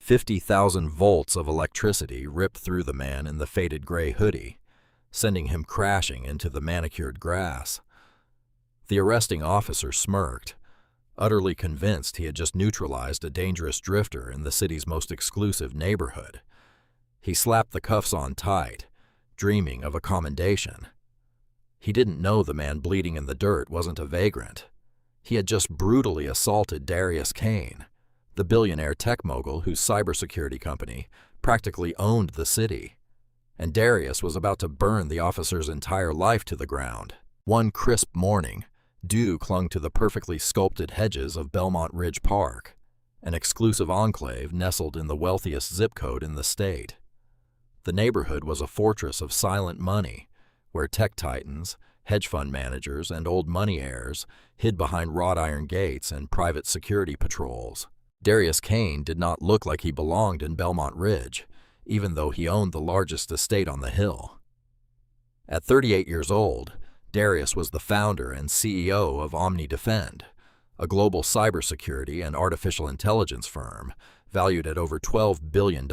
50,000 volts of electricity ripped through the man in the faded gray hoodie, sending him crashing into the manicured grass. The arresting officer smirked, utterly convinced he had just neutralized a dangerous drifter in the city's most exclusive neighborhood. He slapped the cuffs on tight, dreaming of a commendation. He didn't know the man bleeding in the dirt wasn't a vagrant. He had just brutally assaulted Darius Kane, the billionaire tech mogul whose cybersecurity company practically owned the city, and Darius was about to burn the officer's entire life to the ground. One crisp morning, dew clung to the perfectly sculpted hedges of Belmont Ridge Park, an exclusive enclave nestled in the wealthiest zip code in the state. The neighborhood was a fortress of silent money, where tech titans, hedge fund managers, and old money heirs hid behind wrought iron gates and private security patrols. Darius Kane did not look like he belonged in Belmont Ridge, even though he owned the largest estate on the hill. At 38 years old, Darius was the founder and CEO of OmniDefend, a global cybersecurity and artificial intelligence firm valued at over $12 billion.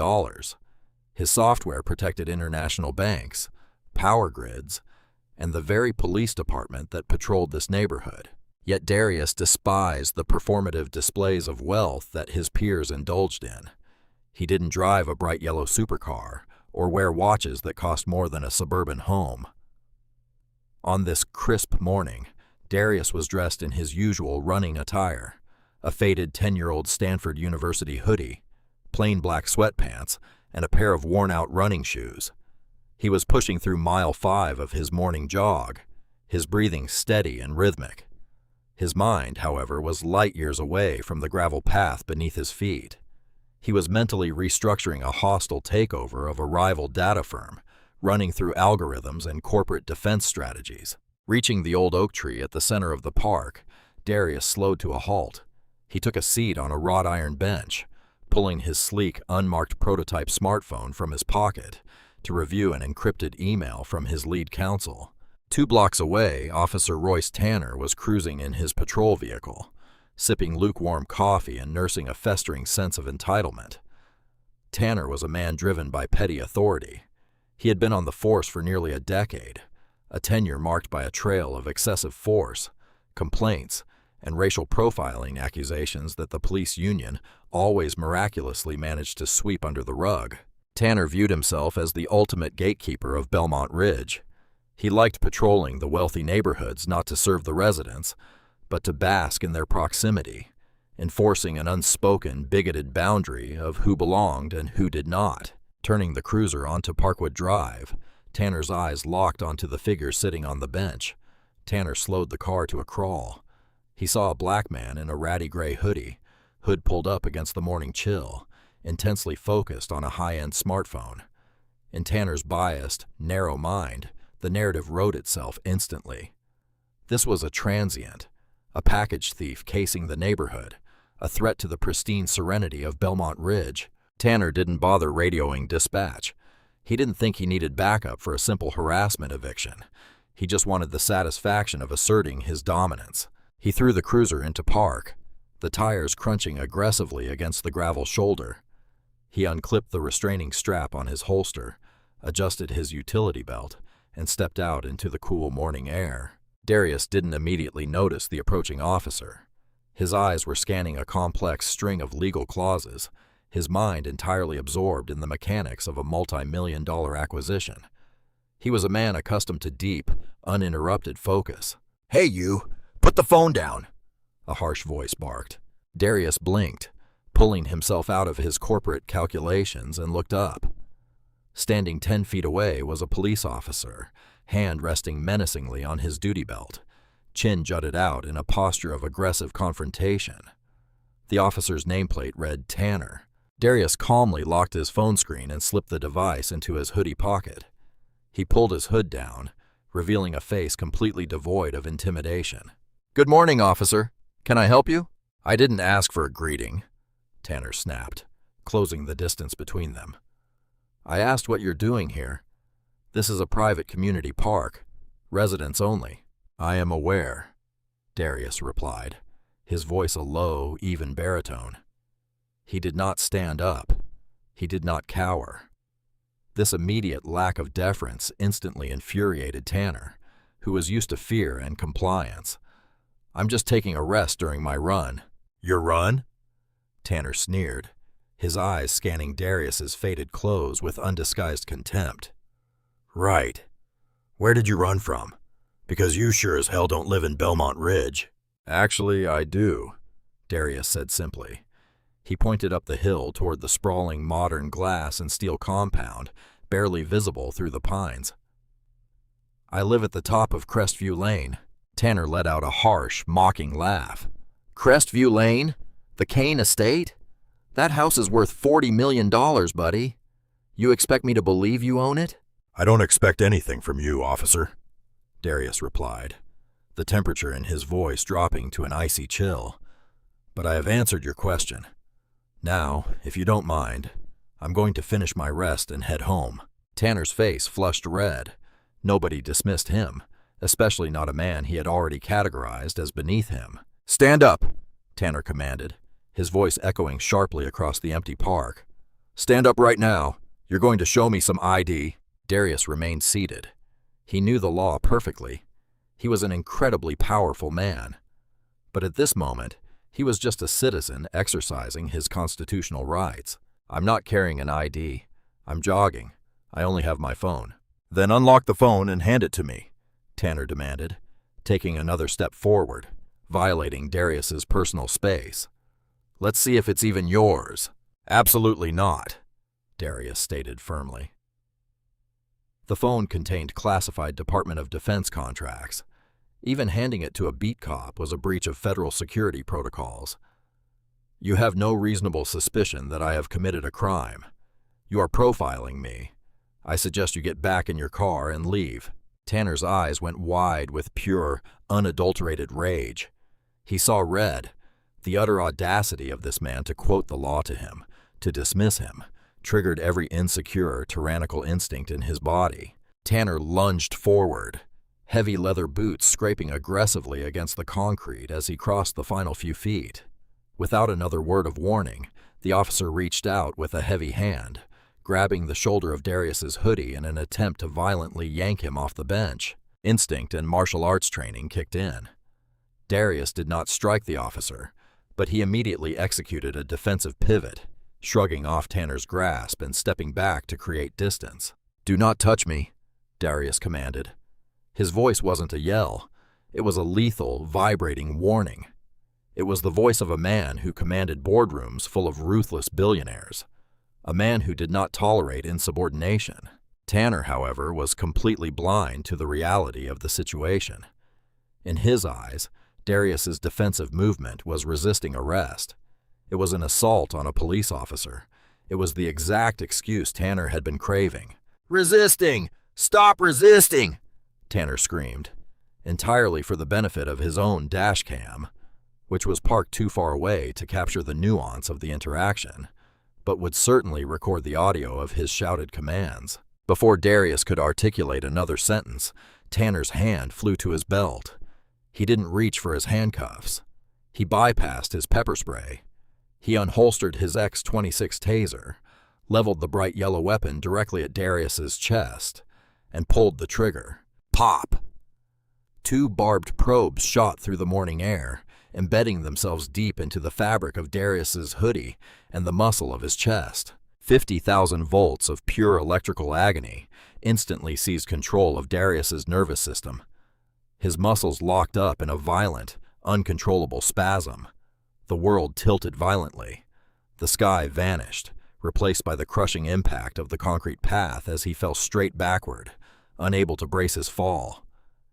His software protected international banks, power grids, and the very police department that patrolled this neighborhood. Yet Darius despised the performative displays of wealth that his peers indulged in. He didn't drive a bright yellow supercar or wear watches that cost more than a suburban home. On this crisp morning, Darius was dressed in his usual running attire, a faded 10-year-old Stanford University hoodie, plain black sweatpants, and a pair of worn-out running shoes. He was pushing through mile 5 of his morning jog, his breathing steady and rhythmic. His mind, however, was light years away from the gravel path beneath his feet. He was mentally restructuring a hostile takeover of a rival data firm, running through algorithms and corporate defense strategies. Reaching the old oak tree at the center of the park, Darius slowed to a halt. He took a seat on a wrought iron bench, pulling his sleek, unmarked prototype smartphone from his pocket to review an encrypted email from his lead counsel. 2 blocks away, Officer Royce Tanner was cruising in his patrol vehicle, sipping lukewarm coffee and nursing a festering sense of entitlement. Tanner was a man driven by petty authority. He had been on the force for nearly a decade, a tenure marked by a trail of excessive force, complaints, and racial profiling accusations that the police union always miraculously managed to sweep under the rug. Tanner viewed himself as the ultimate gatekeeper of Belmont Ridge. He liked patrolling the wealthy neighborhoods not to serve the residents, but to bask in their proximity, enforcing an unspoken, bigoted boundary of who belonged and who did not. Turning the cruiser onto Parkwood Drive, Tanner's eyes locked onto the figure sitting on the bench. Tanner slowed the car to a crawl. He saw a black man in a ratty gray hoodie, hood pulled up against the morning chill, intensely focused on a high-end smartphone. In Tanner's biased, narrow mind, the narrative wrote itself instantly. This was a transient, a package thief casing the neighborhood, a threat to the pristine serenity of Belmont Ridge. Tanner didn't bother radioing dispatch. He didn't think he needed backup for a simple harassment eviction. He just wanted the satisfaction of asserting his dominance. He threw the cruiser into park, the tires crunching aggressively against the gravel shoulder. He unclipped the restraining strap on his holster, adjusted his utility belt, and stepped out into the cool morning air. Darius didn't immediately notice the approaching officer. His eyes were scanning a complex string of legal clauses, his mind entirely absorbed in the mechanics of a multi-million-dollar acquisition. He was a man accustomed to deep, uninterrupted focus. "Hey you, put the phone down," a harsh voice barked. Darius blinked, pulling himself out of his corporate calculations, and looked up. Standing 10 feet away was a police officer, hand resting menacingly on his duty belt, chin jutted out in a posture of aggressive confrontation. The officer's nameplate read Tanner. Darius calmly locked his phone screen and slipped the device into his hoodie pocket. He pulled his hood down, revealing a face completely devoid of intimidation. "Good morning, officer. Can I help you?" "I didn't ask for a greeting," Tanner snapped, closing the distance between them. "I asked what you're doing here. This is a private community park, residents only." "I am aware," Darius replied, his voice a low, even baritone. He did not stand up. He did not cower. This immediate lack of deference instantly infuriated Tanner, who was used to fear and compliance. "I'm just taking a rest during my run." "Your run?" Tanner sneered, his eyes scanning Darius's faded clothes with undisguised contempt. "Right. Where did you run from? Because you sure as hell don't live in Belmont Ridge." "Actually, I do," Darius said simply. He pointed up the hill toward the sprawling modern glass and steel compound, barely visible through the pines. "I live at the top of Crestview Lane." Tanner let out a harsh, mocking laugh. "Crestview Lane? The Kane estate? That house is worth $40 million, buddy. You expect me to believe you own it?" "I don't expect anything from you, officer," Darius replied, the temperature in his voice dropping to an icy chill. "But I have answered your question. Now, if you don't mind, I'm going to finish my rest and head home." Tanner's face flushed red. Nobody dismissed him, especially not a man he had already categorized as beneath him. "Stand up," Tanner commanded, his voice echoing sharply across the empty park. "Stand up right now. You're going to show me some ID." Darius remained seated. He knew the law perfectly. He was an incredibly powerful man. But at this moment, he was just a citizen exercising his constitutional rights. "I'm not carrying an ID. I'm jogging. I only have my phone." "Then unlock the phone and hand it to me," Tanner demanded, taking another step forward, violating Darius's personal space. "Let's see if it's even yours." "Absolutely not," Darius stated firmly. The phone contained classified Department of Defense contracts. Even handing it to a beat cop was a breach of federal security protocols. "You have no reasonable suspicion that I have committed a crime. You are profiling me. I suggest you get back in your car and leave." Tanner's eyes went wide with pure, unadulterated rage. He saw red. The utter audacity of this man to quote the law to him, to dismiss him, triggered every insecure, tyrannical instinct in his body. Tanner lunged forward, heavy leather boots scraping aggressively against the concrete as he crossed the final few feet. Without another word of warning, the officer reached out with a heavy hand, grabbing the shoulder of Darius's hoodie in an attempt to violently yank him off the bench. Instinct and martial arts training kicked in. Darius did not strike the officer, but he immediately executed a defensive pivot, shrugging off Tanner's grasp and stepping back to create distance. "Do not touch me," Darius commanded. His voice wasn't a yell. It was a lethal, vibrating warning. It was the voice of a man who commanded boardrooms full of ruthless billionaires. A man who did not tolerate insubordination. Tanner, however, was completely blind to the reality of the situation. In his eyes, Darius's defensive movement was resisting arrest. It was an assault on a police officer. It was the exact excuse Tanner had been craving. "Resisting! Stop resisting!" Tanner screamed, entirely for the benefit of his own dash cam, which was parked too far away to capture the nuance of the interaction, but would certainly record the audio of his shouted commands. Before Darius could articulate another sentence, Tanner's hand flew to his belt. He didn't reach for his handcuffs. He bypassed his pepper spray. He unholstered his X-26 Taser, leveled the bright yellow weapon directly at Darius's chest, and pulled the trigger. Pop! 2 barbed probes shot through the morning air, embedding themselves deep into the fabric of Darius's hoodie and the muscle of his chest. 50,000 volts of pure electrical agony instantly seized control of Darius's nervous system. His muscles locked up in a violent, uncontrollable spasm. The world tilted violently. The sky vanished, replaced by the crushing impact of the concrete path as he fell straight backward, unable to brace his fall.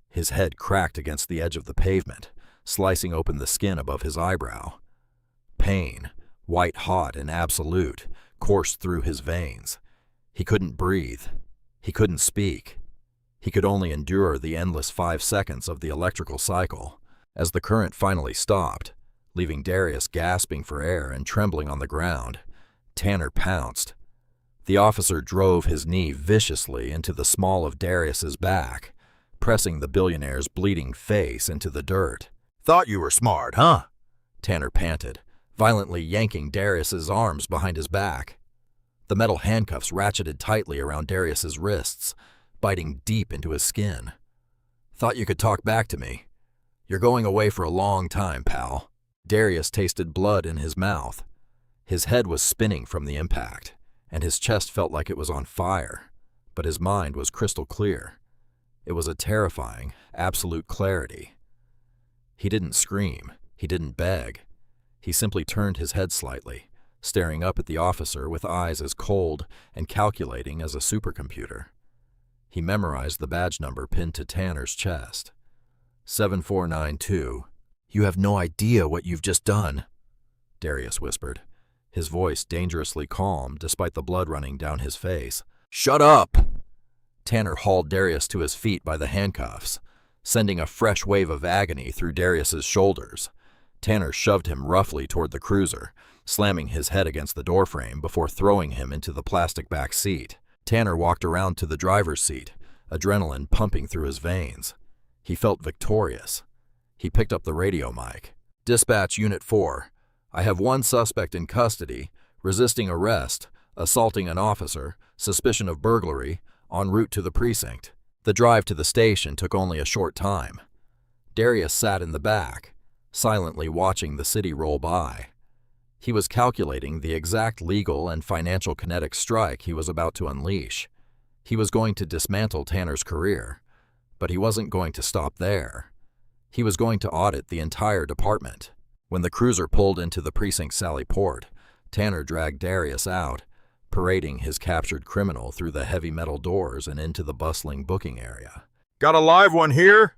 His head cracked against the edge of the pavement, slicing open the skin above his eyebrow. Pain, white-hot and absolute, coursed through his veins. He couldn't breathe. He couldn't speak. He could only endure the endless 5 seconds of the electrical cycle. As the current finally stopped, leaving Darius gasping for air and trembling on the ground, Tanner pounced. The officer drove his knee viciously into the small of Darius's back, pressing the billionaire's bleeding face into the dirt. "Thought you were smart, huh?" Tanner panted, violently yanking Darius's arms behind his back. The metal handcuffs ratcheted tightly around Darius's wrists, biting deep into his skin. "Thought you could talk back to me. You're going away for a long time, pal." Darius tasted blood in his mouth. His head was spinning from the impact, and his chest felt like it was on fire, but his mind was crystal clear. It was a terrifying, absolute clarity. He didn't scream. He didn't beg. He simply turned his head slightly, staring up at the officer with eyes as cold and calculating as a supercomputer. He memorized the badge number pinned to Tanner's chest. 7492. "You have no idea what you've just done," Darius whispered, his voice dangerously calm despite the blood running down his face. "Shut up!" Tanner hauled Darius to his feet by the handcuffs, sending a fresh wave of agony through Darius's shoulders. Tanner shoved him roughly toward the cruiser, slamming his head against the doorframe before throwing him into the plastic back seat. Tanner walked around to the driver's seat, adrenaline pumping through his veins. He felt victorious. He picked up the radio mic. "Dispatch Unit 4. I have one suspect in custody, resisting arrest, assaulting an officer, suspicion of burglary, en route to the precinct." The drive to the station took only a short time. Darius sat in the back, silently watching the city roll by. He was calculating the exact legal and financial kinetic strike he was about to unleash. He was going to dismantle Tanner's career, but he wasn't going to stop there. He was going to audit the entire department. When the cruiser pulled into the precinct's Sally Port, Tanner dragged Darius out, parading his captured criminal through the heavy metal doors and into the bustling booking area. "Got a live one here,"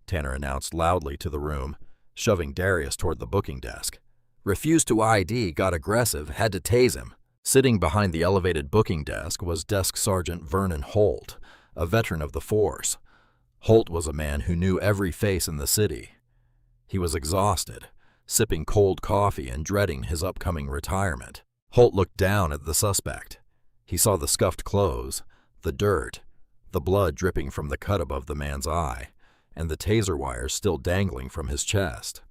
Tanner announced loudly to the room, shoving Darius toward the booking desk. Refused to ID, got aggressive, had to tase him. Sitting behind the elevated booking desk was Desk Sergeant Vernon Holt, a veteran of the force. Holt was a man who knew every face in the city. He was exhausted, sipping cold coffee and dreading his upcoming retirement. Holt looked down at the suspect. He saw the scuffed clothes, the dirt, the blood dripping from the cut above the man's eye, and the taser wires still dangling from his chest.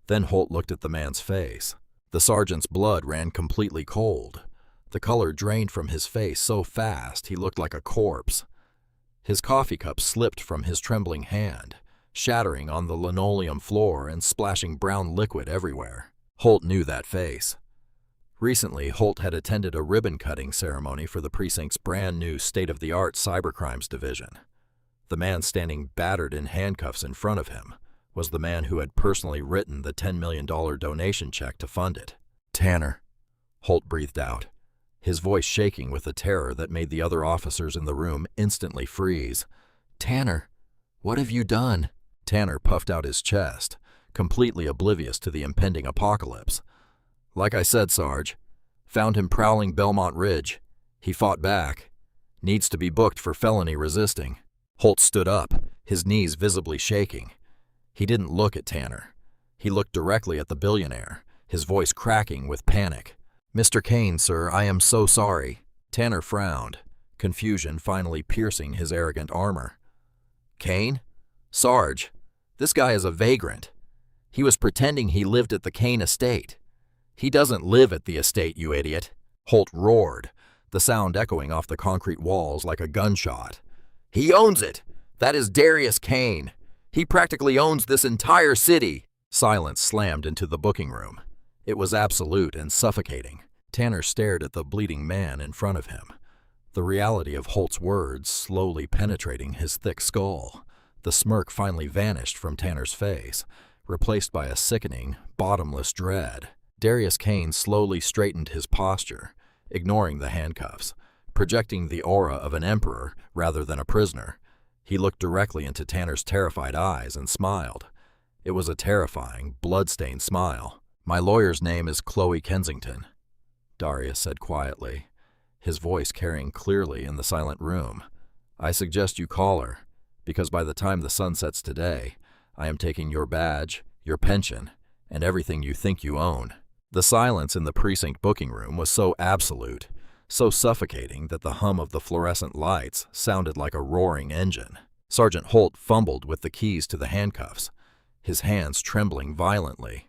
Then Holt looked at the man's face. The sergeant's blood ran completely cold. The color drained from his face so fast he looked like a corpse. His coffee cup slipped from his trembling hand, shattering on the linoleum floor and splashing brown liquid everywhere. Holt knew that face. Recently, Holt had attended a ribbon-cutting ceremony for the precinct's brand-new state-of-the-art cybercrimes division. The man standing battered in handcuffs in front of him was the man who had personally written the $10 million donation check to fund it. "Tanner," Holt breathed out, his voice shaking with a terror that made the other officers in the room instantly freeze. "Tanner, what have you done?" Tanner puffed out his chest, completely oblivious to the impending apocalypse. "Like I said, Sarge, found him prowling Belmont Ridge. He fought back. Needs to be booked for felony resisting." Holt stood up, his knees visibly shaking. He didn't look at Tanner. He looked directly at the billionaire, his voice cracking with panic. "Mr. Kane, sir, I am so sorry." Tanner frowned, confusion finally piercing his arrogant armor. "Kane? Sarge, this guy is a vagrant. He was pretending he lived at the Kane estate. He doesn't live at the estate, you idiot." Holt roared, the sound echoing off the concrete walls like a gunshot. "He owns it. That is Darius Kane. He practically owns this entire city." Silence slammed into the booking room. It was absolute and suffocating. Tanner stared at the bleeding man in front of him, the reality of Holt's words slowly penetrating his thick skull. The smirk finally vanished from Tanner's face, replaced by a sickening, bottomless dread. Darius Kane slowly straightened his posture, ignoring the handcuffs, projecting the aura of an emperor rather than a prisoner. He looked directly into Tanner's terrified eyes and smiled. It was a terrifying, blood-stained smile. "My lawyer's name is Chloe Kensington," Darius said quietly, his voice carrying clearly in the silent room. "I suggest you call her, because by the time the sun sets today, I am taking your badge, your pension, and everything you think you own." The silence in the precinct booking room was so absolute, so suffocating that the hum of the fluorescent lights sounded like a roaring engine. Sergeant Holt fumbled with the keys to the handcuffs, his hands trembling violently.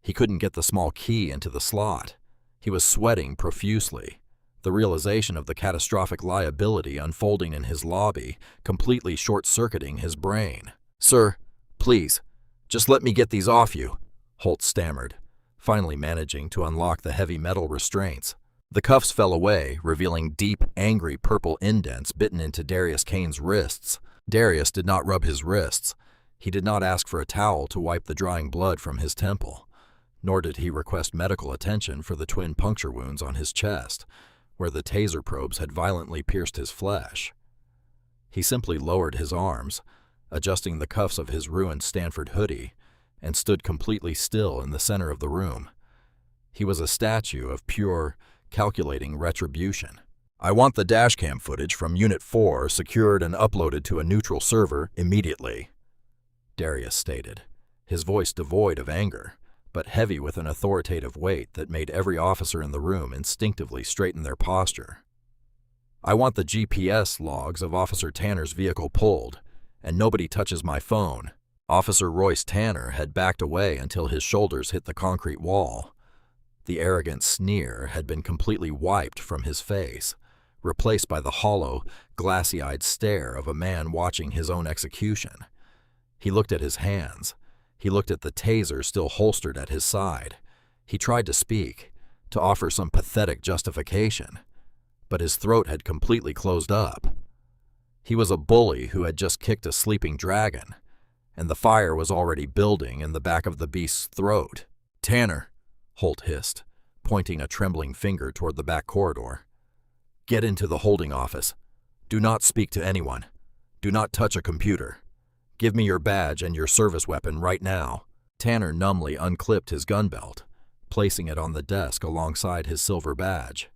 He couldn't get the small key into the slot. He was sweating profusely. The realization of the catastrophic liability unfolding in his lobby completely short-circuiting his brain. "Sir, please, just let me get these off you," Holt stammered, finally managing to unlock the heavy metal restraints. The cuffs fell away, revealing deep, angry purple indents bitten into Darius Kane's wrists. Darius did not rub his wrists. He did not ask for a towel to wipe the drying blood from his temple, nor did he request medical attention for the twin puncture wounds on his chest, where the taser probes had violently pierced his flesh. He simply lowered his arms, adjusting the cuffs of his ruined Stanford hoodie, and stood completely still in the center of the room. He was a statue of pure, calculating retribution. "I want the dashcam footage from Unit 4 secured and uploaded to a neutral server immediately," Darius stated, his voice devoid of anger, but heavy with an authoritative weight that made every officer in the room instinctively straighten their posture. "I want the GPS logs of Officer Tanner's vehicle pulled, and nobody touches my phone." Officer Royce Tanner had backed away until his shoulders hit the concrete wall. The arrogant sneer had been completely wiped from his face, replaced by the hollow, glassy-eyed stare of a man watching his own execution. He looked at his hands. He looked at the taser still holstered at his side. He tried to speak, to offer some pathetic justification, but his throat had completely closed up. He was a bully who had just kicked a sleeping dragon, and the fire was already building in the back of the beast's throat. "Tanner," Holt hissed, pointing a trembling finger toward the back corridor. "Get into the holding office. Do not speak to anyone. Do not touch a computer. Give me your badge and your service weapon right now." Tanner numbly unclipped his gun belt, placing it on the desk alongside his silver badge.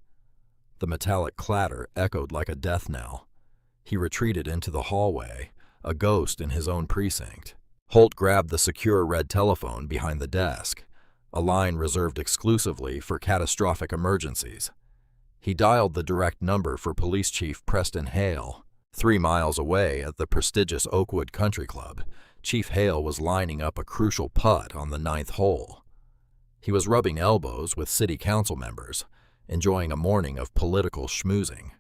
The metallic clatter echoed like a death knell. He retreated into the hallway, a ghost in his own precinct. Holt grabbed the secure red telephone behind the desk, a line reserved exclusively for catastrophic emergencies. He dialed the direct number for Police Chief Preston Hale. 3 miles away at the prestigious Oakwood Country Club, Chief Hale was lining up a crucial putt on the 9th hole. He was rubbing elbows with city council members, enjoying a morning of political schmoozing.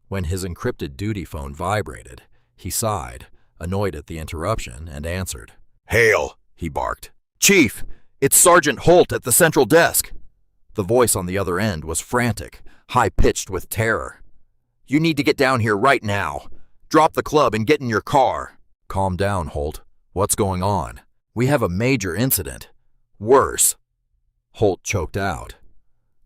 When his encrypted duty phone vibrated, he sighed, annoyed at the interruption, and answered. "Hale," he barked. "Chief, it's Sergeant Holt at the central desk." The voice on the other end was frantic, high-pitched with terror. "You need to get down here right now. Drop the club and get in your car." "Calm down, Holt. What's going on?" "We have a major incident. Worse." Holt choked out.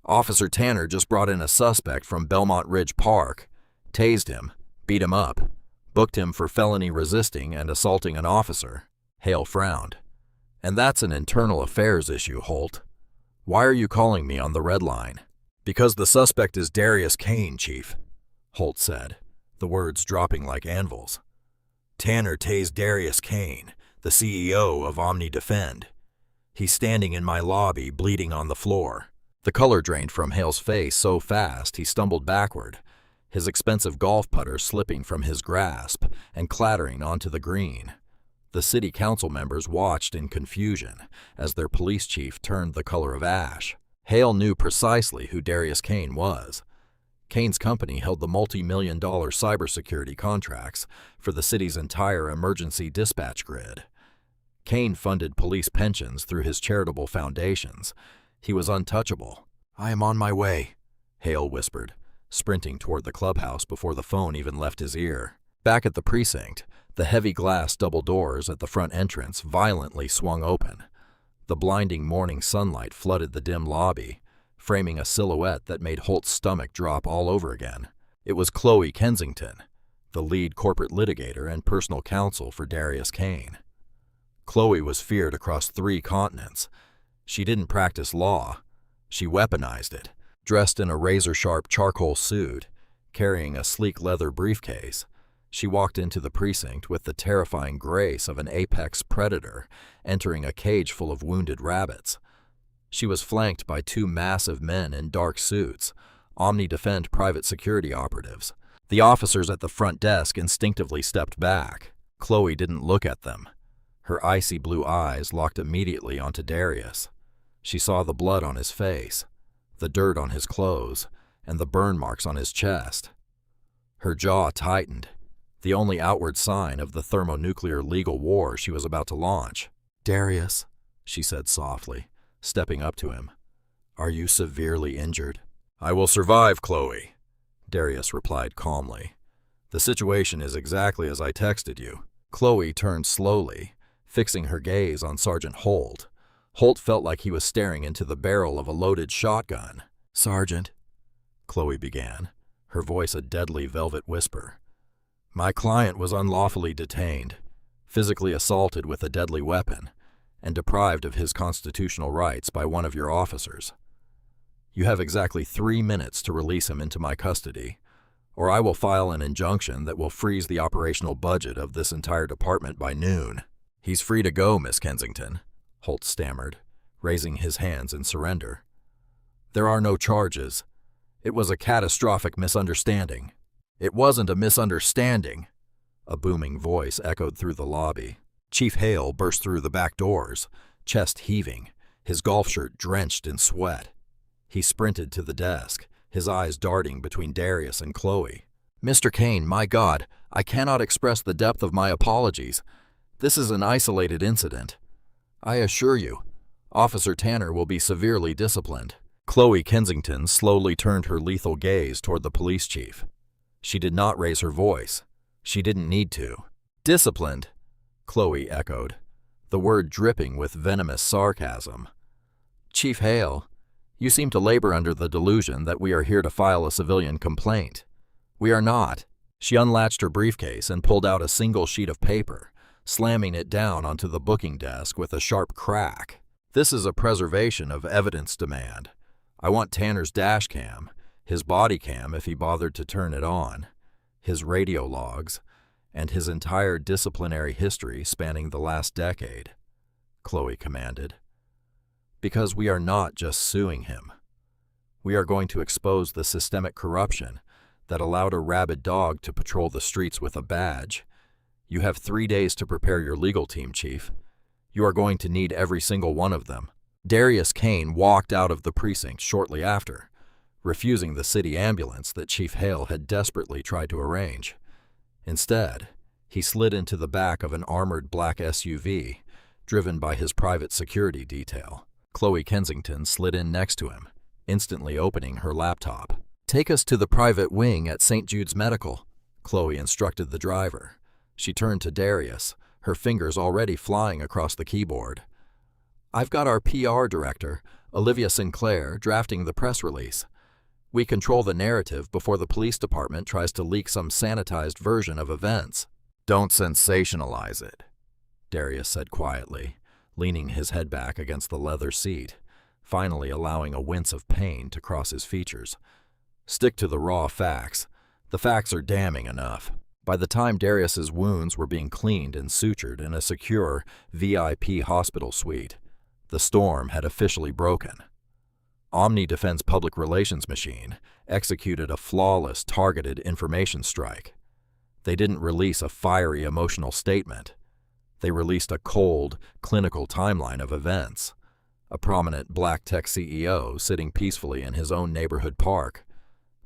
"Officer Tanner just brought in a suspect from Belmont Ridge Park, tased him, beat him up, booked him for felony resisting and assaulting an officer." Hale frowned. "And that's an internal affairs issue, Holt. Why are you calling me on the red line?" "Because the suspect is Darius Kane, Chief," Holt said, the words dropping like anvils. "Tanner tased Darius Kane, the CEO of OmniDefend. He's standing in my lobby, bleeding on the floor." The color drained from Hale's face so fast he stumbled backward, his expensive golf putter slipping from his grasp and clattering onto the green. The city council members watched in confusion as their police chief turned the color of ash. Hale knew precisely who Darius Kane was. Kane's company held the multi-million-dollar cybersecurity contracts for the city's entire emergency dispatch grid. Kane funded police pensions through his charitable foundations. He was untouchable. "I am on my way," Hale whispered, sprinting toward the clubhouse before the phone even left his ear. Back at the precinct, the heavy glass double doors at the front entrance violently swung open. The blinding morning sunlight flooded the dim lobby, framing a silhouette that made Holt's stomach drop all over again. It was Chloe Kensington, the lead corporate litigator and personal counsel for Darius Kane. Chloe was feared across 3 continents. She didn't practice law. She weaponized it. Dressed in a razor-sharp charcoal suit, carrying a sleek leather briefcase, she walked into the precinct with the terrifying grace of an apex predator entering a cage full of wounded rabbits. She was flanked by 2 massive men in dark suits, OmniDefend private security operatives. The officers at the front desk instinctively stepped back. Chloe didn't look at them. Her icy blue eyes locked immediately onto Darius. She saw the blood on his face, the dirt on his clothes, and the burn marks on his chest. Her jaw tightened, the only outward sign of the thermonuclear legal war she was about to launch. "Darius," she said softly, stepping up to him, "are you severely injured?" "I will survive, Chloe," Darius replied calmly. "The situation is exactly as I texted you." Chloe turned slowly, fixing her gaze on Sergeant Holt. Holt felt like he was staring into the barrel of a loaded shotgun. "Sergeant," Chloe began, her voice a deadly velvet whisper, "my client was unlawfully detained, physically assaulted with a deadly weapon, and deprived of his constitutional rights by one of your officers. You have exactly 3 minutes to release him into my custody, or I will file an injunction that will freeze the operational budget of this entire department by noon." "He's free to go, Miss Kensington," Holt stammered, raising his hands in surrender. "There are no charges. It was a catastrophic misunderstanding." "It wasn't a misunderstanding," a booming voice echoed through the lobby. Chief Hale burst through the back doors, chest heaving, his golf shirt drenched in sweat. He sprinted to the desk, his eyes darting between Darius and Chloe. "Mr. Kane, my God, I cannot express the depth of my apologies. This is an isolated incident. I assure you, Officer Tanner will be severely disciplined." Chloe Kensington slowly turned her lethal gaze toward the police chief. She did not raise her voice. She didn't need to. "Disciplined," Chloe echoed, the word dripping with venomous sarcasm. "Chief Hale, you seem to labor under the delusion that we are here to file a civilian complaint. We are not." She unlatched her briefcase and pulled out a single sheet of paper, slamming it down onto the booking desk with a sharp crack. "This is a preservation of evidence demand. I want Tanner's dash cam, his body cam if he bothered to turn it on, his radio logs, and his entire disciplinary history spanning the last decade," Chloe commanded. "Because we are not just suing him. We are going to expose the systemic corruption that allowed a rabid dog to patrol the streets with a badge. You have 3 days to prepare your legal team, Chief. You are going to need every single one of them." Darius Kane walked out of the precinct shortly after, refusing the city ambulance that Chief Hale had desperately tried to arrange. Instead, he slid into the back of an armored black SUV, driven by his private security detail. Chloe Kensington slid in next to him, instantly opening her laptop. "Take us to the private wing at St. Jude's Medical," Chloe instructed the driver. She turned to Darius, her fingers already flying across the keyboard. "I've got our PR director, Olivia Sinclair, drafting the press release. We control the narrative before the police department tries to leak some sanitized version of events." "Don't sensationalize it," Darius said quietly, leaning his head back against the leather seat, finally allowing a wince of pain to cross his features. "Stick to the raw facts. The facts are damning enough." By the time Darius's wounds were being cleaned and sutured in a secure VIP hospital suite, the storm had officially broken. OmniDefend's public relations machine executed a flawless, targeted information strike. They didn't release a fiery, emotional statement. They released a cold, clinical timeline of events. A prominent black tech CEO sitting peacefully in his own neighborhood park,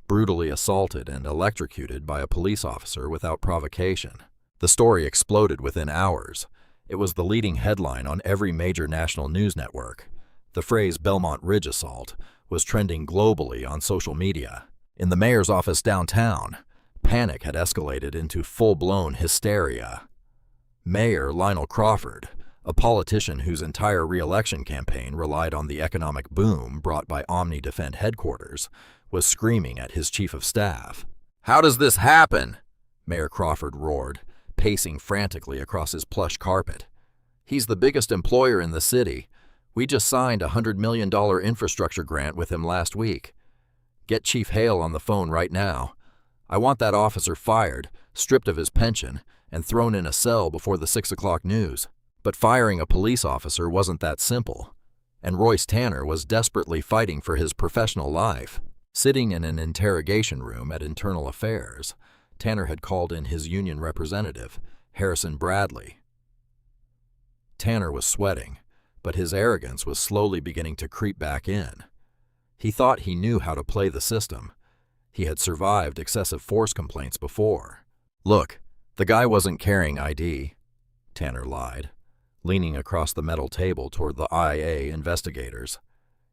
brutally assaulted and electrocuted by a police officer without provocation. The story exploded within hours. It was the leading headline on every major national news network. The phrase Belmont Ridge assault was trending globally on social media. In the mayor's office downtown, panic had escalated into full-blown hysteria. Mayor Lionel Crawford, a politician whose entire re-election campaign relied on the economic boom brought by OmniDefend headquarters, was screaming at his chief of staff. "How does this happen?" Mayor Crawford roared, pacing frantically across his plush carpet. "He's the biggest employer in the city. We just signed a $100 million infrastructure grant with him last week. Get Chief Hale on the phone right now. I want that officer fired, stripped of his pension, and thrown in a cell before the 6 o'clock news." But firing a police officer wasn't that simple, and Royce Tanner was desperately fighting for his professional life. Sitting in an interrogation room at Internal Affairs, Tanner had called in his union representative, Harrison Bradley. Tanner was sweating, but his arrogance was slowly beginning to creep back in. He thought he knew how to play the system, He had survived excessive force complaints before. "Look, the guy wasn't carrying ID," Tanner lied, leaning across the metal table toward the IA investigators.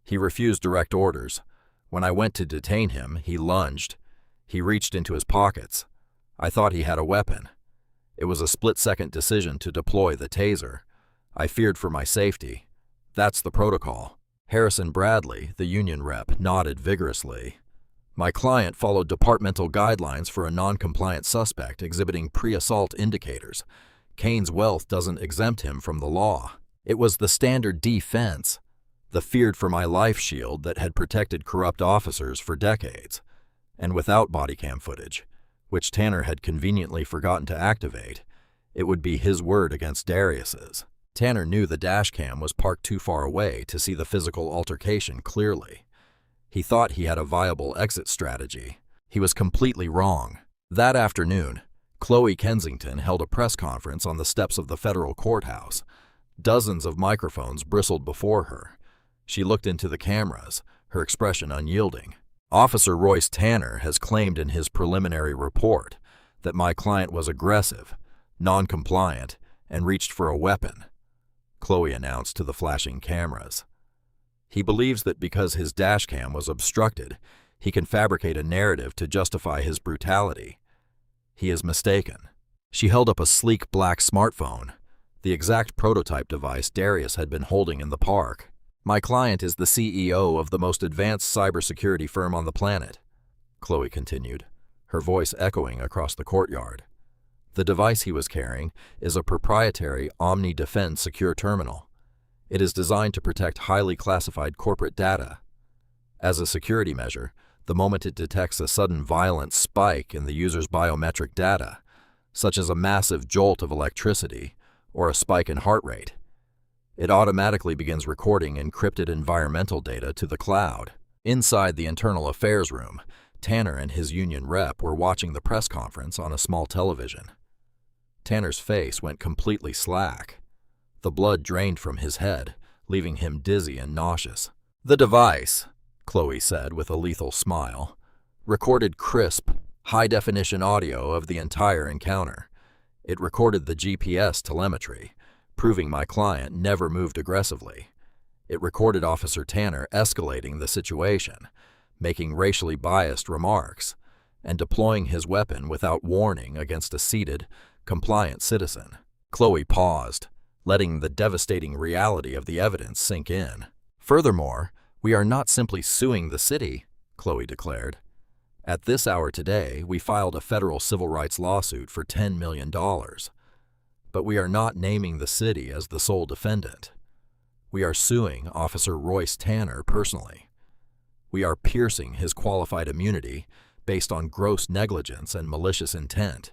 "He refused direct orders. When I went to detain him, he lunged. He reached into his pockets. I thought he had a weapon. It was a split-second decision to deploy the taser. I feared for my safety. That's the protocol." Harrison Bradley, the union rep, nodded vigorously. "My client followed departmental guidelines for a non-compliant suspect exhibiting pre-assault indicators. Kane's wealth doesn't exempt him from the law. It was the standard defense, the feared for my life shield that had protected corrupt officers for decades. And without body cam footage, which Tanner had conveniently forgotten to activate, it would be his word against Darius's." Tanner knew the dash cam was parked too far away to see the physical altercation clearly. He thought he had a viable exit strategy. He was completely wrong. That afternoon, Chloe Kensington held a press conference on the steps of the federal courthouse. Dozens of microphones bristled before her. She looked into the cameras, her expression unyielding. "Officer Royce Tanner has claimed in his preliminary report that my client was aggressive, non-compliant, and reached for a weapon," Chloe announced to the flashing cameras. "He believes that because his dash cam was obstructed, he can fabricate a narrative to justify his brutality. He is mistaken." She held up a sleek black smartphone, the exact prototype device Darius had been holding in the park. "My client is the CEO of the most advanced cybersecurity firm on the planet," Chloe continued, her voice echoing across the courtyard. "The device he was carrying is a proprietary OmniDefend secure terminal. It is designed to protect highly classified corporate data. As a security measure, the moment it detects a sudden violent spike in the user's biometric data, such as a massive jolt of electricity or a spike in heart rate, it automatically begins recording encrypted environmental data to the cloud." Inside the internal affairs room, Tanner and his union rep were watching the press conference on a small television. Tanner's face went completely slack. The blood drained from his head, leaving him dizzy and nauseous. "The device," Chloe said with a lethal smile, "recorded crisp, high-definition audio of the entire encounter. It recorded the GPS telemetry, proving my client never moved aggressively. It recorded Officer Tanner escalating the situation, making racially biased remarks, and deploying his weapon without warning against a seated, compliant citizen." Chloe paused, letting the devastating reality of the evidence sink in. "Furthermore, we are not simply suing the city," Chloe declared. "At this hour today, we filed a federal civil rights lawsuit for $10 million. But we are not naming the city as the sole defendant. We are suing Officer Royce Tanner personally. We are piercing his qualified immunity based on gross negligence and malicious intent.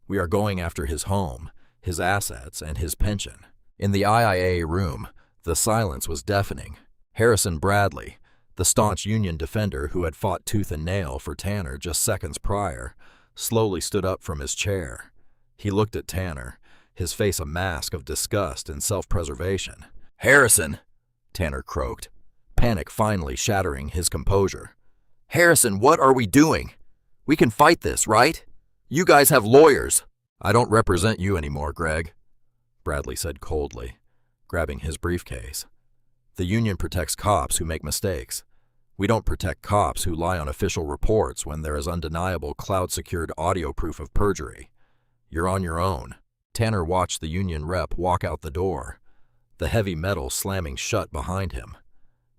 We are going after his home, his assets, and his pension." In the IIA room, the silence was deafening. Harrison Bradley, the staunch union defender who had fought tooth and nail for Tanner just seconds prior, slowly stood up from his chair. He looked at Tanner, his face a mask of disgust and self-preservation. "Harrison," Tanner croaked, panic finally shattering his composure. "Harrison, what are we doing? We can fight this, right? You guys have lawyers." "I don't represent you anymore, Greg," Bradley said coldly, grabbing his briefcase. "The union protects cops who make mistakes. We don't protect cops who lie on official reports when there is undeniable cloud-secured audio proof of perjury. You're on your own." Tanner watched the union rep walk out the door, the heavy metal slamming shut behind him.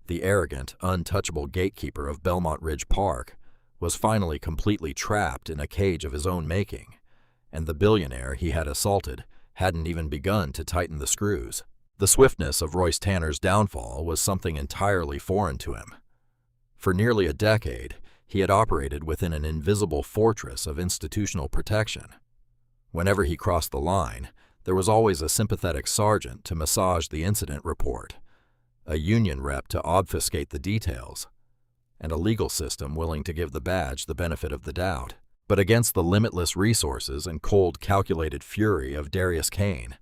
The arrogant, untouchable gatekeeper of Belmont Ridge Park was finally completely trapped in a cage of his own making, and the billionaire he had assaulted hadn't even begun to tighten the screws. The swiftness of Royce Tanner's downfall was something entirely foreign to him. For nearly a decade, he had operated within an invisible fortress of institutional protection. Whenever he crossed the line, there was always a sympathetic sergeant to massage the incident report, a union rep to obfuscate the details, and a legal system willing to give the badge the benefit of the doubt. But against the limitless resources and cold, calculated fury of Darius Kane,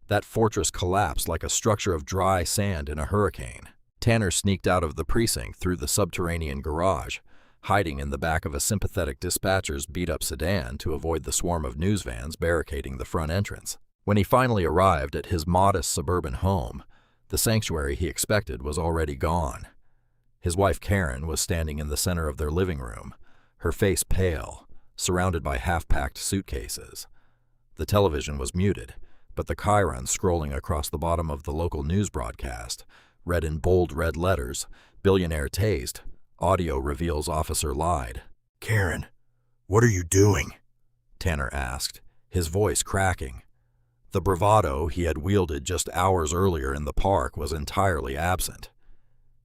that fortress collapsed like a structure of dry sand in a hurricane. Tanner sneaked out of the precinct through the subterranean garage, hiding in the back of a sympathetic dispatcher's beat-up sedan to avoid the swarm of news vans barricading the front entrance. When he finally arrived at his modest suburban home, the sanctuary he expected was already gone. His wife Karen was standing in the center of their living room, her face pale, surrounded by half-packed suitcases. The television was muted, but the chyron scrolling across the bottom of the local news broadcast read in bold red letters, "Billionaire tased. Audio reveals officer lied." "Karen, what are you doing?" Tanner asked, his voice cracking. The bravado he had wielded just hours earlier in the park was entirely absent.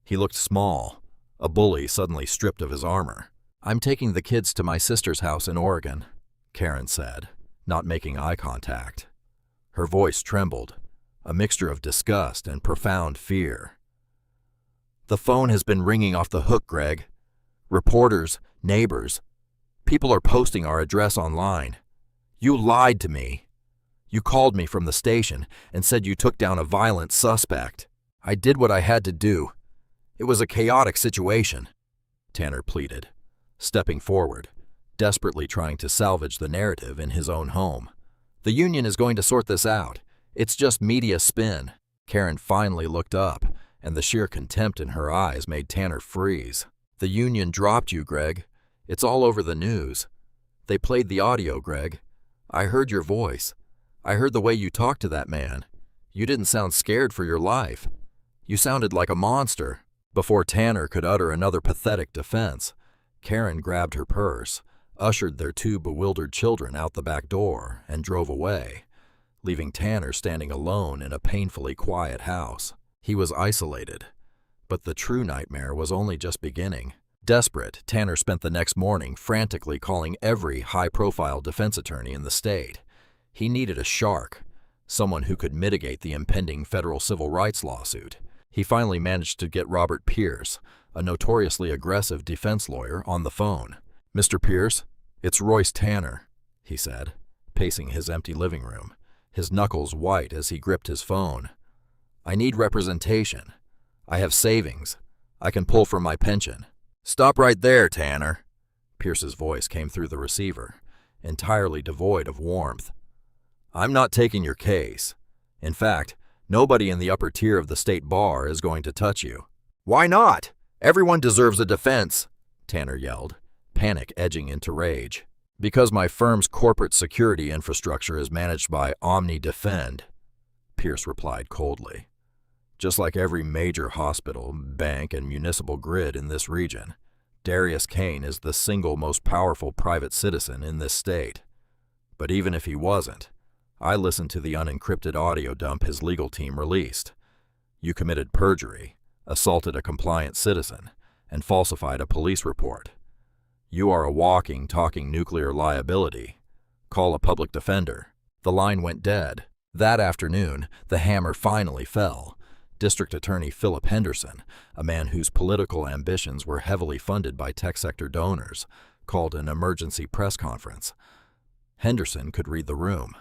He looked small, a bully suddenly stripped of his armor. "I'm taking the kids to my sister's house in Oregon," Karen said, not making eye contact. Her voice trembled, a mixture of disgust and profound fear. "The phone has been ringing off the hook, Greg. Reporters, neighbors. People are posting our address online. You lied to me. You called me from the station and said you took down a violent suspect. I did what I had to do. It was a chaotic situation," Tanner pleaded, stepping forward, desperately trying to salvage the narrative in his own home. "The union is going to sort this out. It's just media spin." Karen finally looked up, and the sheer contempt in her eyes made Tanner freeze. "The union dropped you, Greg. It's all over the news. They played the audio, Greg. I heard your voice. I heard the way you talked to that man. You didn't sound scared for your life. You sounded like a monster." Before Tanner could utter another pathetic defense, Karen grabbed her purse, ushered their two bewildered children out the back door, and drove away, leaving Tanner standing alone in a painfully quiet house. He was isolated, but the true nightmare was only just beginning. Desperate, Tanner spent the next morning frantically calling every high-profile defense attorney in the state. He needed a shark, someone who could mitigate the impending federal civil rights lawsuit. He finally managed to get Robert Pierce, a notoriously aggressive defense lawyer, on the phone. "Mr. Pierce, it's Royce Tanner," he said, pacing his empty living room, his knuckles white as he gripped his phone. "I need representation. I have savings. I can pull from my pension." "Stop right there, Tanner." Pierce's voice came through the receiver, entirely devoid of warmth. "I'm not taking your case. In fact, nobody in the upper tier of the state bar is going to touch you." "Why not? Everyone deserves a defense," Tanner yelled, panic edging into rage. "Because my firm's corporate security infrastructure is managed by OmniDefend," Pierce replied coldly. "Just like every major hospital, bank, and municipal grid in this region, Darius Kane is the single most powerful private citizen in this state. But even if he wasn't, I listened to the unencrypted audio dump his legal team released. You committed perjury, assaulted a compliant citizen, and falsified a police report. You are a walking, talking nuclear liability. Call a public defender." The line went dead. That afternoon, the hammer finally fell. District Attorney Philip Henderson, a man whose political ambitions were heavily funded by tech sector donors, called an emergency press conference. Henderson could read the room.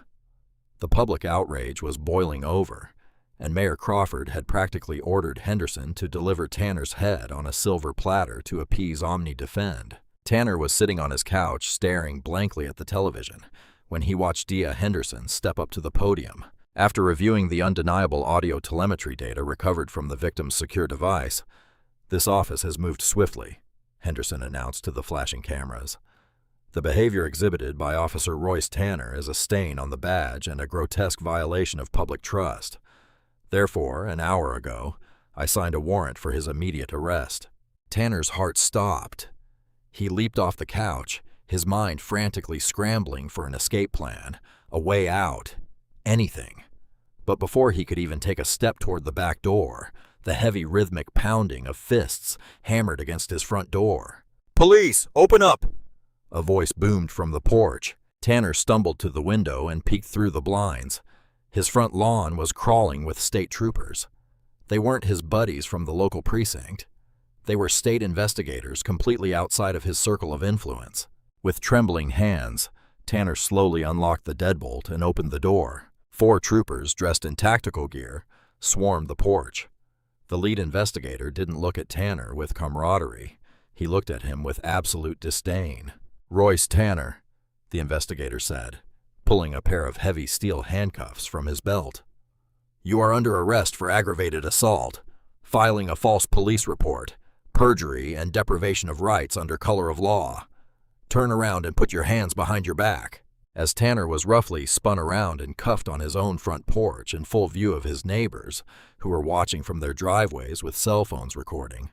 The public outrage was boiling over, and Mayor Crawford had practically ordered Henderson to deliver Tanner's head on a silver platter to appease OmniDefend. Tanner was sitting on his couch staring blankly at the television when he watched Dia Henderson step up to the podium. After reviewing the undeniable audio telemetry data recovered from the victim's secure device, "This office has moved swiftly," Henderson announced to the flashing cameras. "The behavior exhibited by Officer Royce Tanner is a stain on the badge and a grotesque violation of public trust. Therefore, an hour ago, I signed a warrant for his immediate arrest." Tanner's heart stopped. He leaped off the couch, his mind frantically scrambling for an escape plan, a way out, anything. But before he could even take a step toward the back door, the heavy rhythmic pounding of fists hammered against his front door. "Police, open up!" A voice boomed from the porch. Tanner stumbled to the window and peeked through the blinds. His front lawn was crawling with state troopers. They weren't his buddies from the local precinct. They were state investigators completely outside of his circle of influence. With trembling hands, Tanner slowly unlocked the deadbolt and opened the door. 4 troopers, dressed in tactical gear, swarmed the porch. The lead investigator didn't look at Tanner with camaraderie. He looked at him with absolute disdain. "Royce Tanner," the investigator said, pulling a pair of heavy steel handcuffs from his belt. "You are under arrest for aggravated assault, filing a false police report, perjury, and deprivation of rights under color of law. Turn around and put your hands behind your back." As Tanner was roughly spun around and cuffed on his own front porch in full view of his neighbors, who were watching from their driveways with cell phones recording,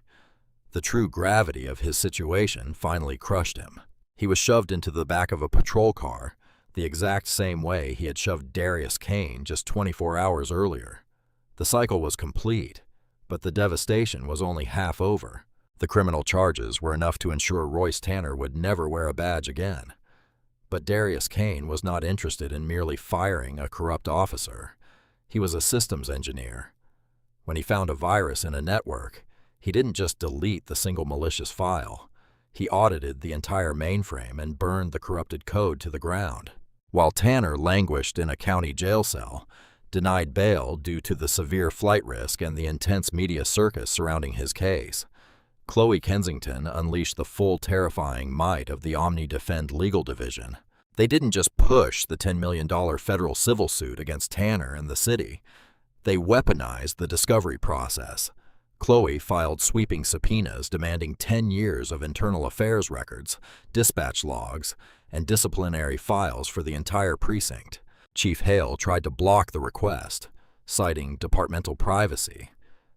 the true gravity of his situation finally crushed him. He was shoved into the back of a patrol car, the exact same way he had shoved Darius Kane just 24 hours earlier. The cycle was complete, but the devastation was only half over. The criminal charges were enough to ensure Royce Tanner would never wear a badge again. But Darius Kane was not interested in merely firing a corrupt officer. He was a systems engineer. When he found a virus in a network, he didn't just delete the single malicious file. He audited the entire mainframe and burned the corrupted code to the ground. While Tanner languished in a county jail cell, denied bail due to the severe flight risk and the intense media circus surrounding his case, Chloe Kensington unleashed the full terrifying might of the OmniDefend legal division. They didn't just push the $10 million federal civil suit against Tanner and the city. They weaponized the discovery process. Chloe filed sweeping subpoenas demanding 10 years of internal affairs records, dispatch logs, and disciplinary files for the entire precinct. Chief Hale tried to block the request, citing departmental privacy,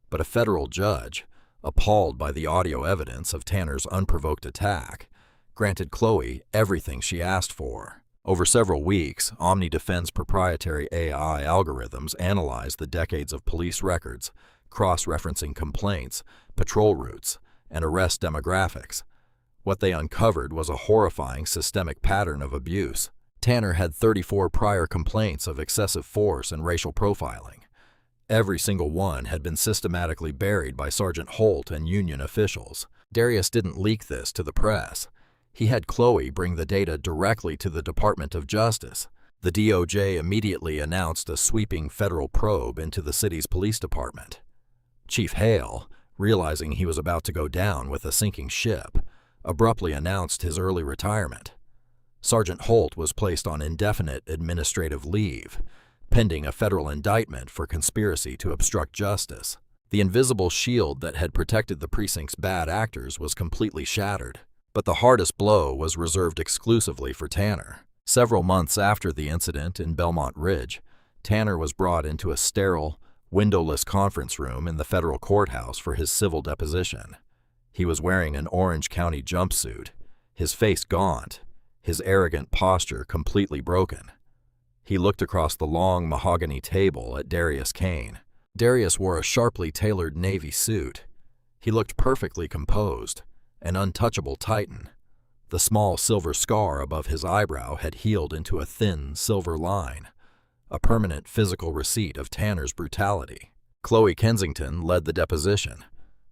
but a federal judge, appalled by the audio evidence of Tanner's unprovoked attack, granted Chloe everything she asked for. Over several weeks, OmniDefend's proprietary AI algorithms analyzed the decades of police records, cross-referencing complaints, patrol routes, and arrest demographics. What they uncovered was a horrifying systemic pattern of abuse. Tanner had 34 prior complaints of excessive force and racial profiling. Every single one had been systematically buried by Sergeant Holt and union officials. Darius didn't leak this to the press. He had Chloe bring the data directly to the Department of Justice. The DOJ immediately announced a sweeping federal probe into the city's police department. Chief Hale, realizing he was about to go down with a sinking ship, abruptly announced his early retirement. Sergeant Holt was placed on indefinite administrative leave, pending a federal indictment for conspiracy to obstruct justice. The invisible shield that had protected the precinct's bad actors was completely shattered. But the hardest blow was reserved exclusively for Tanner. Several months after the incident in Belmont Ridge, Tanner was brought into a sterile, windowless conference room in the federal courthouse for his civil deposition. He was wearing an Orange County jumpsuit, his face gaunt, his arrogant posture completely broken. He looked across the long mahogany table at Darius Kane. Darius wore a sharply tailored navy suit. He looked perfectly composed, an untouchable titan. The small silver scar above his eyebrow had healed into a thin silver line, a permanent physical receipt of Tanner's brutality. Chloe Kensington led the deposition.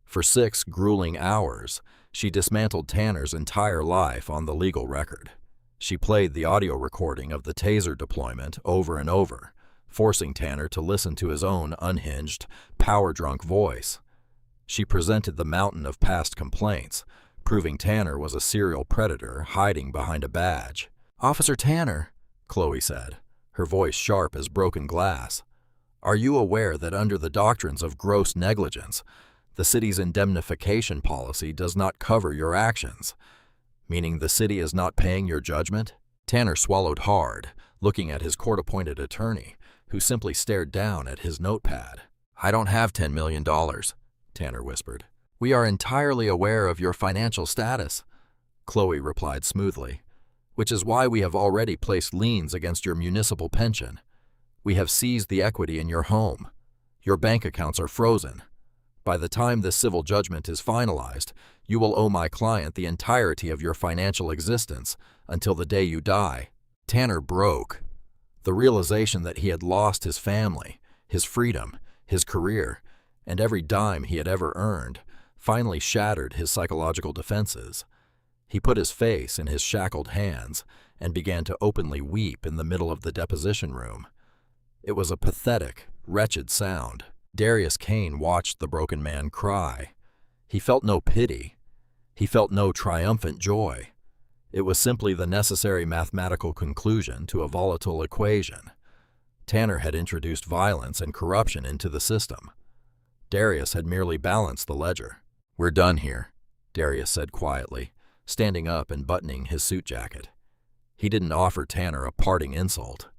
For 6 grueling hours, she dismantled Tanner's entire life on the legal record. She played the audio recording of the Taser deployment over and over, forcing Tanner to listen to his own unhinged, power-drunk voice. She presented the mountain of past complaints, proving Tanner was a serial predator hiding behind a badge. "Officer Tanner," Chloe said, her voice sharp as broken glass, "are you aware that under the doctrines of gross negligence, the city's indemnification policy does not cover your actions, meaning the city is not paying your judgment?" Tanner swallowed hard, looking at his court-appointed attorney, who simply stared down at his notepad. "I don't have $10 million, Tanner whispered. "We are entirely aware of your financial status," Chloe replied smoothly, "which is why we have already placed liens against your municipal pension. We have seized the equity in your home. Your bank accounts are frozen. By the time this civil judgment is finalized, you will owe my client the entirety of your financial existence until the day you die." Tanner broke. The realization that he had lost his family, his freedom, his career, and every dime he had ever earned finally shattered his psychological defenses. He put his face in his shackled hands and began to openly weep in the middle of the deposition room. It was a pathetic, wretched sound. Darius Kane watched the broken man cry. He felt no pity. He felt no triumphant joy. It was simply the necessary mathematical conclusion to a volatile equation. Tanner had introduced violence and corruption into the system. Darius had merely balanced the ledger. "We're done here," Darius said quietly, standing up and buttoning his suit jacket. He didn't offer Tanner a parting insult.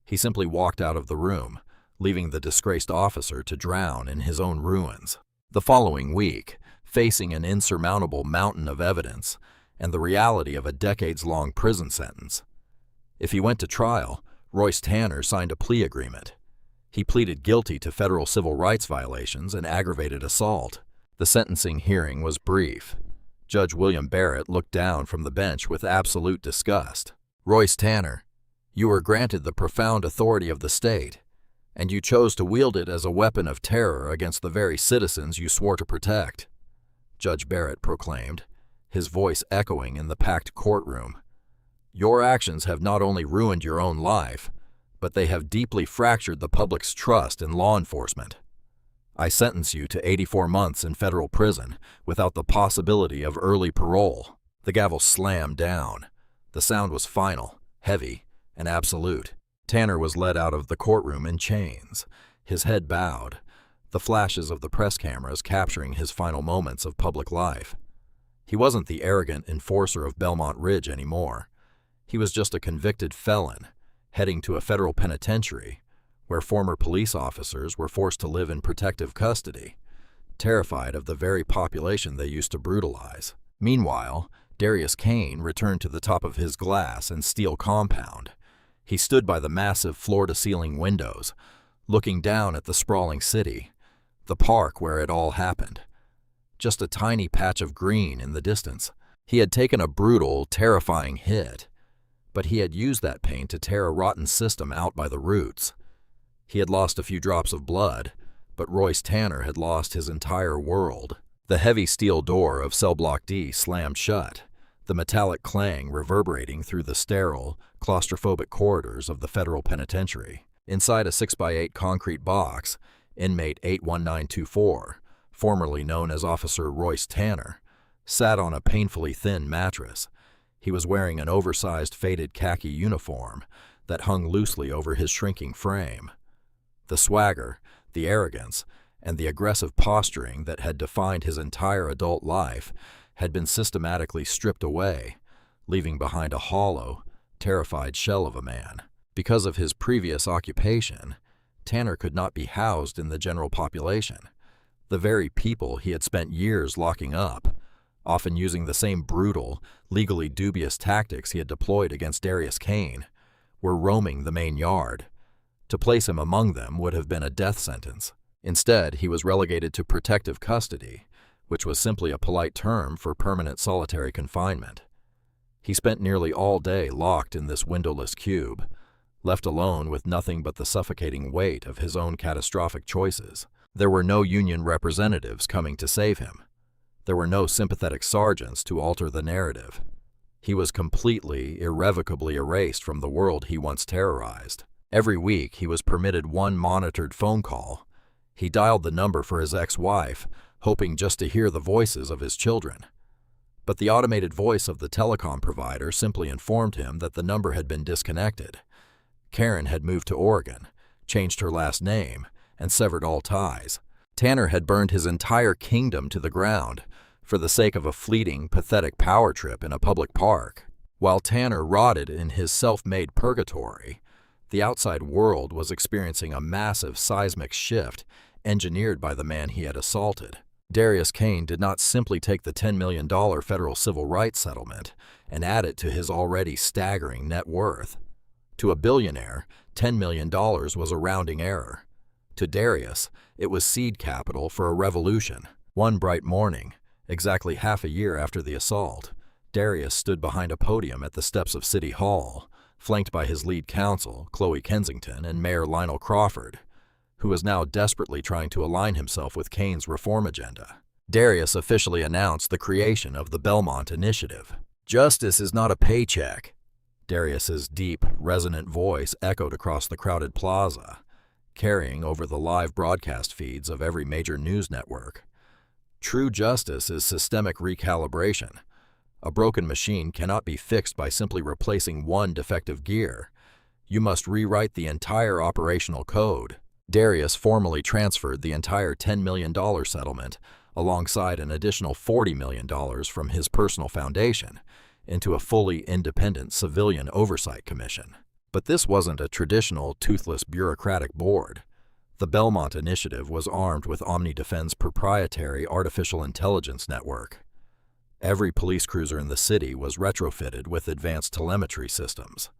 He simply walked out of the room, leaving the disgraced officer to drown in his own ruins. The following week, facing an insurmountable mountain of evidence and the reality of a decades-long prison sentence, if he went to trial, Royce Tanner signed a plea agreement. He pleaded guilty to federal civil rights violations and aggravated assault. The sentencing hearing was brief. Judge William Barrett looked down from the bench with absolute disgust. "Royce Tanner, you were granted the profound authority of the state, and you chose to wield it as a weapon of terror against the very citizens you swore to protect," Judge Barrett proclaimed, his voice echoing in the packed courtroom. "Your actions have not only ruined your own life, but they have deeply fractured the public's trust in law enforcement. I sentence you to 84 months in federal prison without the possibility of early parole." The gavel slammed down. The sound was final, heavy, and absolute. Tanner was led out of the courtroom in chains, his head bowed, the flashes of the press cameras capturing his final moments of public life. He wasn't the arrogant enforcer of Belmont Ridge anymore. He was just a convicted felon, heading to a federal penitentiary, where former police officers were forced to live in protective custody, terrified of the very population they used to brutalize. Meanwhile, Darius Kane returned to the top of his glass and steel compound. He stood by the massive floor-to-ceiling windows, looking down at the sprawling city, the park where it all happened. Just a tiny patch of green in the distance. He had taken a brutal, terrifying hit, but he had used that pain to tear a rotten system out by the roots. He had lost a few drops of blood, but Royce Tanner had lost his entire world. The heavy steel door of Cell Block D slammed shut, the metallic clang reverberating through the sterile, claustrophobic corridors of the federal penitentiary. Inside a 6x8 concrete box, inmate 81924, formerly known as Officer Royce Tanner, sat on a painfully thin mattress. He was wearing an oversized faded khaki uniform that hung loosely over his shrinking frame. The swagger, the arrogance, and the aggressive posturing that had defined his entire adult life had been systematically stripped away, leaving behind a hollow, terrified shell of a man. Because of his previous occupation, Tanner could not be housed in the general population. The very people he had spent years locking up, often using the same brutal, legally dubious tactics he had deployed against Darius Kane, were roaming the main yard. To place him among them would have been a death sentence. Instead, he was relegated to protective custody, which was simply a polite term for permanent solitary confinement. He spent nearly all day locked in this windowless cube, left alone with nothing but the suffocating weight of his own catastrophic choices. There were no union representatives coming to save him. There were no sympathetic sergeants to alter the narrative. He was completely, irrevocably erased from the world he once terrorized. Every week, he was permitted one monitored phone call. He dialed the number for his ex-wife, hoping just to hear the voices of his children. But the automated voice of the telecom provider simply informed him that the number had been disconnected. Karen had moved to Oregon, changed her last name, and severed all ties. Tanner had burned his entire kingdom to the ground for the sake of a fleeting, pathetic power trip in a public park. While Tanner rotted in his self-made purgatory, the outside world was experiencing a massive seismic shift engineered by the man he had assaulted. Darius Kane did not simply take the $10 million federal civil rights settlement and add it to his already staggering net worth. To a billionaire, $10 million was a rounding error. To Darius, it was seed capital for a revolution. One bright morning, exactly half a year after the assault, Darius stood behind a podium at the steps of City Hall, flanked by his lead counsel, Chloe Kensington, and Mayor Lionel Crawford, who was now desperately trying to align himself with Kane's reform agenda. Darius officially announced the creation of the Belmont Initiative. "Justice is not a paycheck," Darius's deep, resonant voice echoed across the crowded plaza, carrying over the live broadcast feeds of every major news network. True justice is systemic recalibration. A broken machine cannot be fixed by simply replacing one defective gear. You must rewrite the entire operational code. Darius formally transferred the entire $10 million settlement, alongside an additional $40 million from his personal foundation, into a fully independent civilian oversight commission. But this wasn't a traditional, toothless bureaucratic board. The Belmont Initiative was armed with OmniDefend's proprietary artificial intelligence network. Every police cruiser in the city was retrofitted with advanced telemetry systems.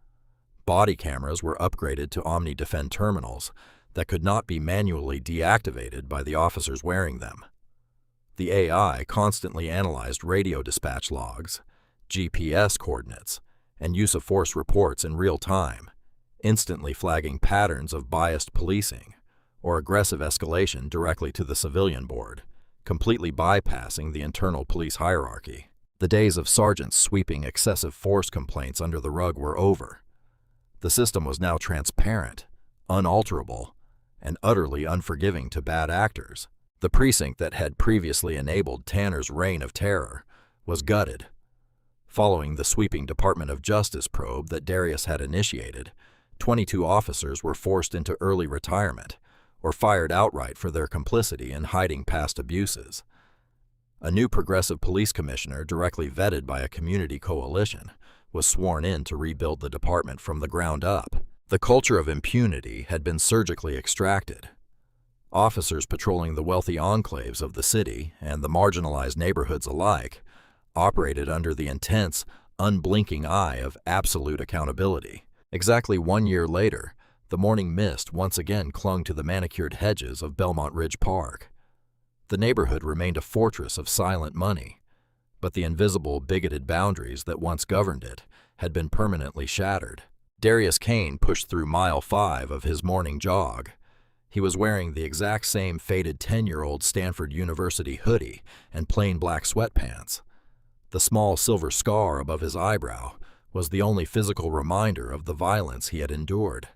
Body cameras were upgraded to OmniDefend terminals that could not be manually deactivated by the officers wearing them. The AI constantly analyzed radio dispatch logs, GPS coordinates, and use of force reports in real time, instantly flagging patterns of biased policing or aggressive escalation directly to the civilian board, completely bypassing the internal police hierarchy. The days of sergeants sweeping excessive force complaints under the rug were over. The system was now transparent, unalterable, and utterly unforgiving to bad actors. The precinct that had previously enabled Tanner's reign of terror was gutted. Following the sweeping Department of Justice probe that Darius had initiated, 22 officers were forced into early retirement or fired outright for their complicity in hiding past abuses. A new progressive police commissioner, directly vetted by a community coalition, was sworn in to rebuild the department from the ground up. The culture of impunity had been surgically extracted. Officers patrolling the wealthy enclaves of the city and the marginalized neighborhoods alike operated under the intense, unblinking eye of absolute accountability. Exactly 1 year later, the morning mist once again clung to the manicured hedges of Belmont Ridge Park. The neighborhood remained a fortress of silent money, but the invisible, bigoted boundaries that once governed it had been permanently shattered. Darius Kane pushed through mile 5 of his morning jog. He was wearing the exact same faded 10-year-old Stanford University hoodie and plain black sweatpants. The small silver scar above his eyebrow was the only physical reminder of the violence he had endured.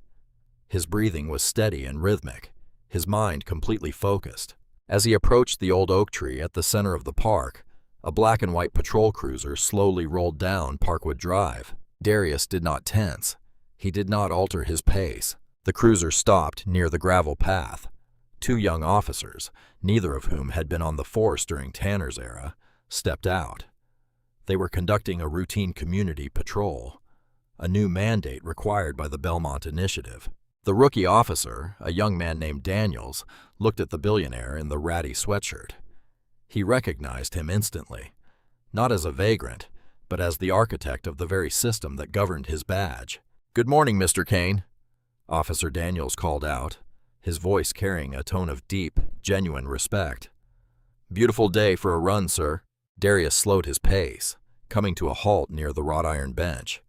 His breathing was steady and rhythmic, his mind completely focused. As he approached the old oak tree at the center of the park, a black and white patrol cruiser slowly rolled down Parkwood Drive. Darius did not tense. He did not alter his pace. The cruiser stopped near the gravel path. 2 young officers, neither of whom had been on the force during Tanner's era, stepped out. They were conducting a routine community patrol, a new mandate required by the Belmont Initiative. The rookie officer, a young man named Daniels, looked at the billionaire in the ratty sweatshirt. He recognized him instantly, not as a vagrant, but as the architect of the very system that governed his badge. "Good morning, Mr. Kane," Officer Daniels called out, his voice carrying a tone of deep, genuine respect. "Beautiful day for a run, sir." Darius slowed his pace, coming to a halt near the wrought iron bench.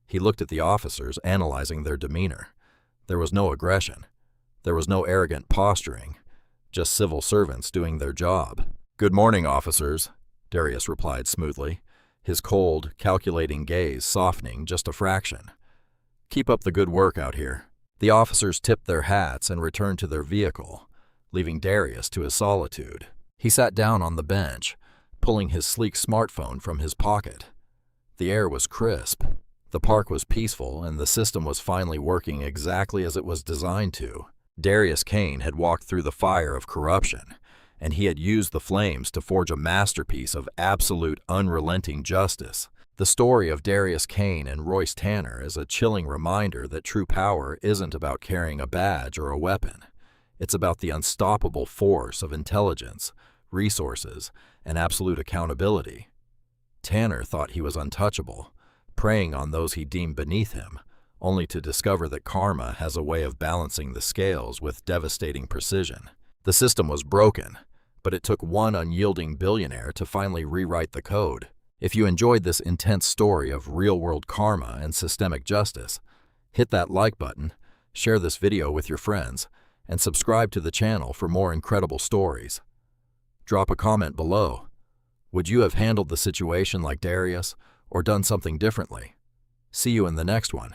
He looked at the officers, analyzing their demeanor. There was no aggression. There was no arrogant posturing, just civil servants doing their job. "Good morning, officers," Darius replied smoothly, his cold, calculating gaze softening just a fraction. "Keep up the good work out here." The officers tipped their hats and returned to their vehicle, leaving Darius to his solitude. He sat down on the bench, pulling his sleek smartphone from his pocket. The air was crisp. The park was peaceful, and the system was finally working exactly as it was designed to. Darius Kane had walked through the fire of corruption, and he had used the flames to forge a masterpiece of absolute, unrelenting justice. The story of Darius Kane and Royce Tanner is a chilling reminder that true power isn't about carrying a badge or a weapon. It's about the unstoppable force of intelligence, resources, and absolute accountability. Tanner thought he was untouchable, preying on those he deemed beneath him, only to discover that karma has a way of balancing the scales with devastating precision. The system was broken, but it took one unyielding billionaire to finally rewrite the code. If you enjoyed this intense story of real-world karma and systemic justice, hit that like button, share this video with your friends, and subscribe to the channel for more incredible stories. Drop a comment below. Would you have handled the situation like Darius, or done something differently? See you in the next one.